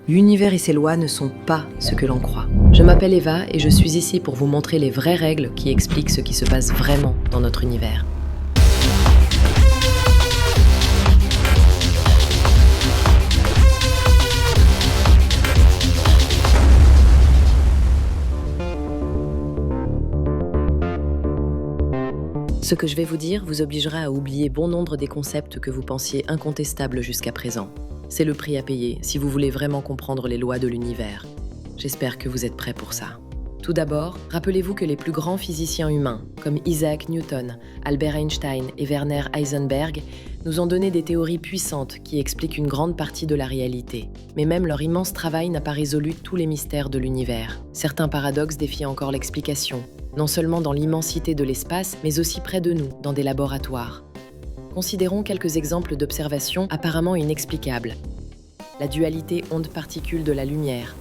L'univers et ses lois ne sont pas ce que l'on croit. Je m'appelle Eva et je suis ici pour vous montrer les vraies règles qui expliquent ce qui se passe vraiment dans notre univers. Ce que je vais vous dire vous obligera à oublier bon nombre des concepts que vous pensiez incontestables jusqu'à présent. C'est le prix à payer si vous voulez vraiment comprendre les lois de l'univers. J'espère que vous êtes prêts pour ça. Tout d'abord, rappelez-vous que les plus grands physiciens humains, comme Isaac Newton, Albert Einstein et Werner Heisenberg, nous ont donné des théories puissantes qui expliquent une grande partie de la réalité. Mais même leur immense travail n'a pas résolu tous les mystères de l'univers. Certains paradoxes défient encore l'explication, non seulement dans l'immensité de l'espace, mais aussi près de nous, dans des laboratoires. Considérons quelques exemples d'observations apparemment inexplicables. La dualité onde-particule de la lumière,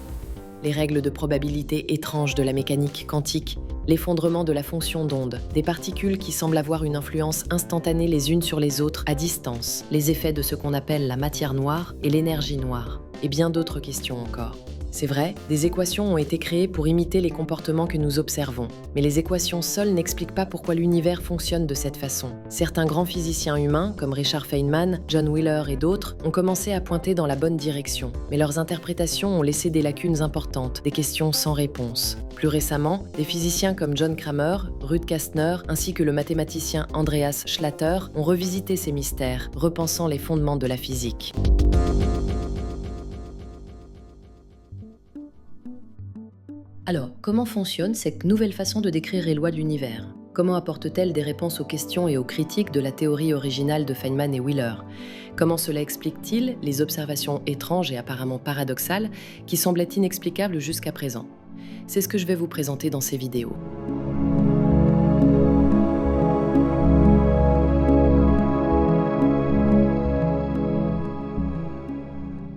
les règles de probabilité étranges de la mécanique quantique, l'effondrement de la fonction d'onde, des particules qui semblent avoir une influence instantanée les unes sur les autres à distance, les effets de ce qu'on appelle la matière noire et l'énergie noire, et bien d'autres questions encore. C'est vrai, des équations ont été créées pour imiter les comportements que nous observons, mais les équations seules n'expliquent pas pourquoi l'univers fonctionne de cette façon. Certains grands physiciens humains, comme Richard Feynman, John Wheeler et d'autres, ont commencé à pointer dans la bonne direction, mais leurs interprétations ont laissé des lacunes importantes, des questions sans réponse. Plus récemment, des physiciens comme John Cramer, Ruth Kastner, ainsi que le mathématicien Andreas Schlatter ont revisité ces mystères, repensant les fondements de la physique. Alors, comment fonctionne cette nouvelle façon de décrire les lois de l'univers ? Comment apporte-t-elle des réponses aux questions et aux critiques de la théorie originale de Feynman et Wheeler ? Comment cela explique-t-il les observations étranges et apparemment paradoxales qui semblaient inexplicables jusqu'à présent ? C'est ce que je vais vous présenter dans ces vidéos.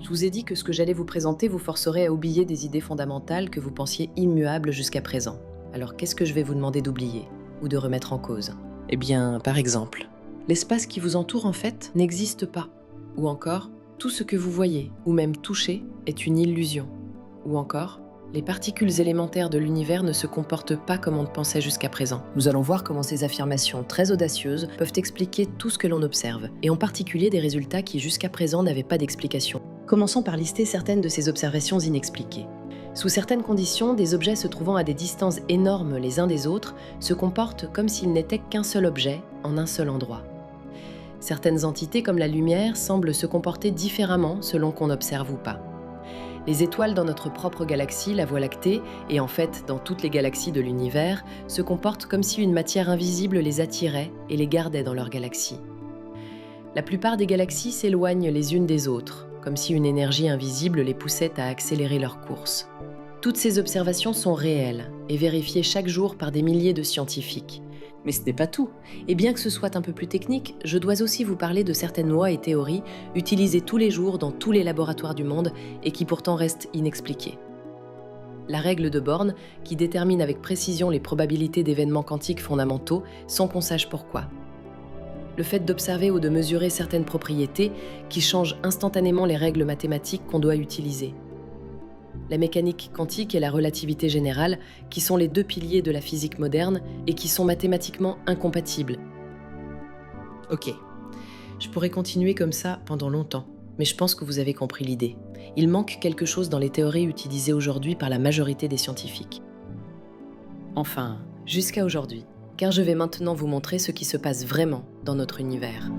Je vous ai dit que ce que j'allais vous présenter vous forcerait à oublier des idées fondamentales que vous pensiez immuables jusqu'à présent. Alors qu'est-ce que je vais vous demander d'oublier ou de remettre en cause ? Eh bien, par exemple, l'espace qui vous entoure en fait n'existe pas. Ou encore, tout ce que vous voyez ou même touchez est une illusion. Ou encore, les particules élémentaires de l'univers ne se comportent pas comme on ne pensait jusqu'à présent. Nous allons voir comment ces affirmations très audacieuses peuvent expliquer tout ce que l'on observe, et en particulier des résultats qui jusqu'à présent n'avaient pas d'explication. Commençons par lister certaines de ces observations inexpliquées. Sous certaines conditions, des objets se trouvant à des distances énormes les uns des autres se comportent comme s'ils n'étaient qu'un seul objet, en un seul endroit. Certaines entités comme la lumière semblent se comporter différemment selon qu'on observe ou pas. Les étoiles dans notre propre galaxie, la Voie lactée, et en fait dans toutes les galaxies de l'univers, se comportent comme si une matière invisible les attirait et les gardait dans leur galaxie. La plupart des galaxies s'éloignent les unes des autres, comme si une énergie invisible les poussait à accélérer leur course. Toutes ces observations sont réelles et vérifiées chaque jour par des milliers de scientifiques. Mais ce n'est pas tout. Et bien que ce soit un peu plus technique, je dois aussi vous parler de certaines lois et théories utilisées tous les jours dans tous les laboratoires du monde et qui pourtant restent inexpliquées. La règle de Born, qui détermine avec précision les probabilités d'événements quantiques fondamentaux sans qu'on sache pourquoi. Le fait d'observer ou de mesurer certaines propriétés qui changent instantanément les règles mathématiques qu'on doit utiliser. La mécanique quantique et la relativité générale, qui sont les deux piliers de la physique moderne et qui sont mathématiquement incompatibles. Ok, je pourrais continuer comme ça pendant longtemps, mais je pense que vous avez compris l'idée. Il manque quelque chose dans les théories utilisées aujourd'hui par la majorité des scientifiques. Enfin, jusqu'à aujourd'hui, car je vais maintenant vous montrer ce qui se passe vraiment dans notre univers.